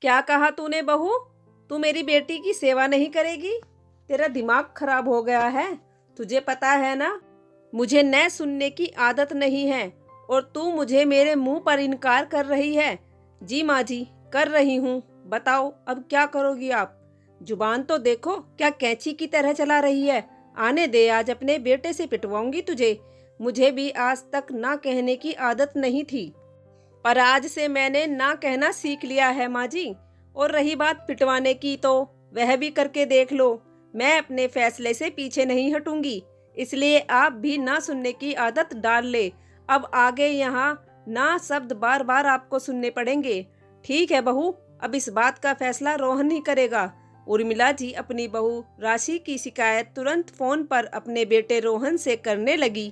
क्या कहा तूने बहू? तू मेरी बेटी की सेवा नहीं करेगी? तेरा दिमाग खराब हो गया है। तुझे पता है ना, मुझे न सुनने की आदत नहीं है और तू मुझे मेरे मुंह पर इनकार कर रही है। जी माँ जी, कर रही हूँ। बताओ अब क्या करोगी आप? जुबान तो देखो, क्या कैंची की तरह चला रही है। आने दे, आज अपने बेटे से पिटवाऊंगी तुझे। मुझे भी आज तक ना कहने की आदत नहीं थी, पर आज से मैंने ना कहना सीख लिया है माँ जी। और रही बात पिटवाने की, तो वह भी करके देख लो। मैं अपने फैसले से पीछे नहीं हटूंगी, इसलिए आप भी ना सुनने की आदत डाल ले। अब आगे यहाँ ना शब्द बार बार आपको सुनने पड़ेंगे। ठीक है बहू, अब इस बात का फैसला रोहन ही करेगा। उर्मिला जी अपनी बहू राशि की शिकायत तुरंत फोन पर अपने बेटे रोहन से करने लगी।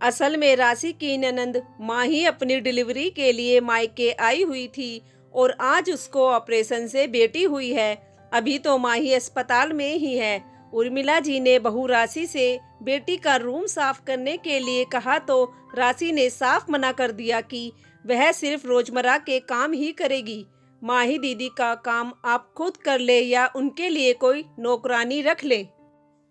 असल में राशि की ननंद माही अपनी डिलीवरी के लिए मायके आई हुई थी और आज उसको ऑपरेशन से बेटी हुई है। अभी तो माही अस्पताल में ही है। उर्मिला जी ने बहू राशि से बेटी का रूम साफ करने के लिए कहा तो राशि ने साफ मना कर दिया कि वह सिर्फ रोजमर्रा के काम ही करेगी। माही दीदी का काम आप खुद कर ले या उनके लिए कोई नौकरानी रख ले।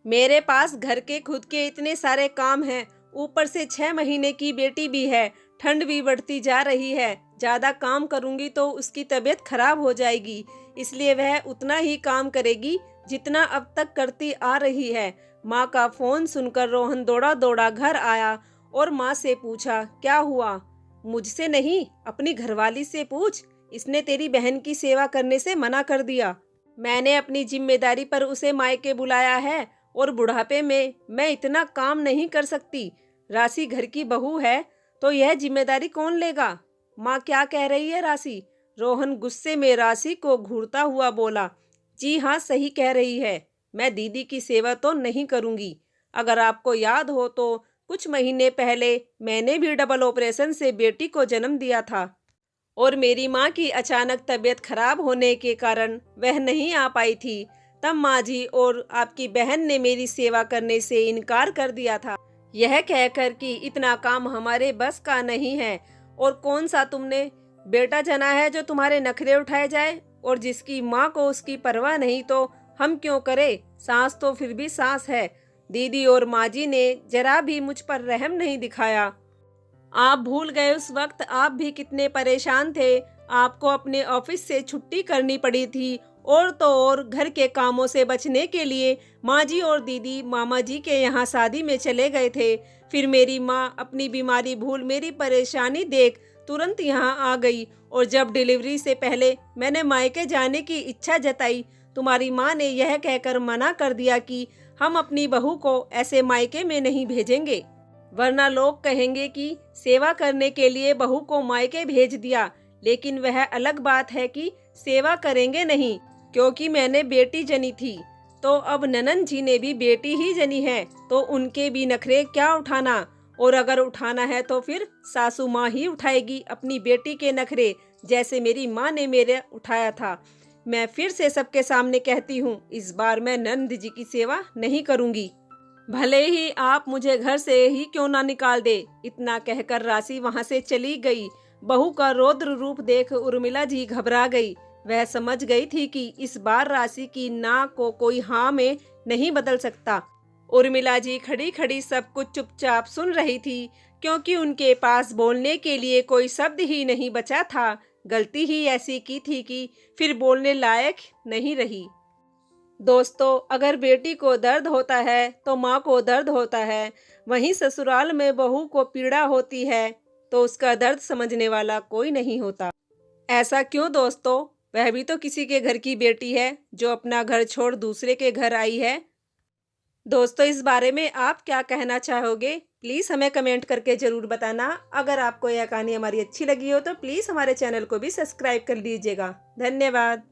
मेरे पास घर के खुद के इतने सारे काम हैं, ऊपर से 6 महीने की बेटी भी है। ठंड भी बढ़ती जा रही है, ज्यादा काम करूंगी तो उसकी तबीयत खराब हो जाएगी, इसलिए वह उतना ही काम करेगी जितना अब तक करती आ रही है। माँ का फोन सुनकर रोहन दौड़ा दौड़ा घर आया और माँ से पूछा, क्या हुआ? मुझसे नहीं, अपनी घरवाली से पूछ। इसने तेरी बहन की सेवा करने से मना कर दिया। मैंने अपनी जिम्मेदारी पर उसे मायके बुलाया है और बुढ़ापे में मैं इतना काम नहीं कर सकती। राशि घर की बहू है तो यह जिम्मेदारी कौन लेगा? माँ क्या कह रही है राशि? रोहन गुस्से में राशि को घूरता हुआ बोला, जी हाँ सही कह रही है। मैं दीदी की सेवा तो नहीं करूंगी। अगर आपको याद हो तो कुछ महीने पहले मैंने भी डबल ऑपरेशन से बेटी को जन्म दिया था और मेरी माँ की अचानक तबीयत खराब होने के कारण वह नहीं आ पाई थी। तब माँ जी और आपकी बहन ने मेरी सेवा करने से इनकार कर दिया था, यह कहकर कि इतना काम हमारे बस का नहीं है और कौन सा तुमने बेटा जना है जो तुम्हारे नखरे उठाए जाए, और जिसकी माँ को उसकी परवाह नहीं तो हम क्यों करें? सांस तो फिर भी सांस है। दीदी और माँ जी ने जरा भी मुझ पर रहम नहीं दिखाया। आप भूल गए उस वक्त आप भी कितने परेशान थे। आपको अपने ऑफिस से छुट्टी करनी पड़ी थी और तो और घर के कामों से बचने के लिए माँ जी और दीदी मामा जी के यहाँ शादी में चले गए थे। फिर मेरी माँ अपनी बीमारी भूल मेरी परेशानी देख तुरंत यहाँ आ गई और जब डिलीवरी से पहले मैंने मायके जाने की इच्छा जताई, तुम्हारी माँ ने यह कहकर मना कर दिया कि हम अपनी बहू को ऐसे मायके में नहीं भेजेंगे, वरना लोग कहेंगे कि सेवा करने के लिए बहू को मायके भेज दिया। लेकिन वह अलग बात है कि सेवा करेंगे नहीं, क्योंकि मैंने बेटी जनी थी। तो अब ननन जी ने भी बेटी ही जनी है, तो उनके भी नखरे क्या उठाना, और अगर उठाना है तो फिर सासू माँ ही उठाएगी अपनी बेटी के नखरे, जैसे मेरी माँ ने मेरे उठाया था। मैं फिर से सबके सामने कहती हूँ, इस बार मैं नंद जी की सेवा नहीं करूँगी, भले ही आप मुझे घर से ही क्यों ना निकाल दे। इतना कहकर राशि वहां से चली गई। बहू का रौद्र रूप देख उर्मिला जी घबरा गई। वह समझ गई थी कि इस बार राशि की ना को कोई हाँ में नहीं बदल सकता। उर्मिला जी खड़ी खड़ी सब कुछ चुपचाप सुन रही थी, क्योंकि उनके पास बोलने के लिए कोई शब्द ही नहीं बचा था। गलती ही ऐसी की थी कि फिर बोलने लायक नहीं रही। दोस्तों, अगर बेटी को दर्द होता है तो माँ को दर्द होता है। वहीं ससुराल में बहू को पीड़ा होती है तो उसका दर्द समझने वाला कोई नहीं होता। ऐसा क्यों दोस्तों? वह भी तो किसी के घर की बेटी है जो अपना घर छोड़ दूसरे के घर आई है। दोस्तों, इस बारे में आप क्या कहना चाहोगे? प्लीज़ हमें कमेंट करके ज़रूर बताना। अगर आपको यह कहानी हमारी अच्छी लगी हो तो प्लीज़ हमारे चैनल को भी सब्सक्राइब कर लीजिएगा। धन्यवाद।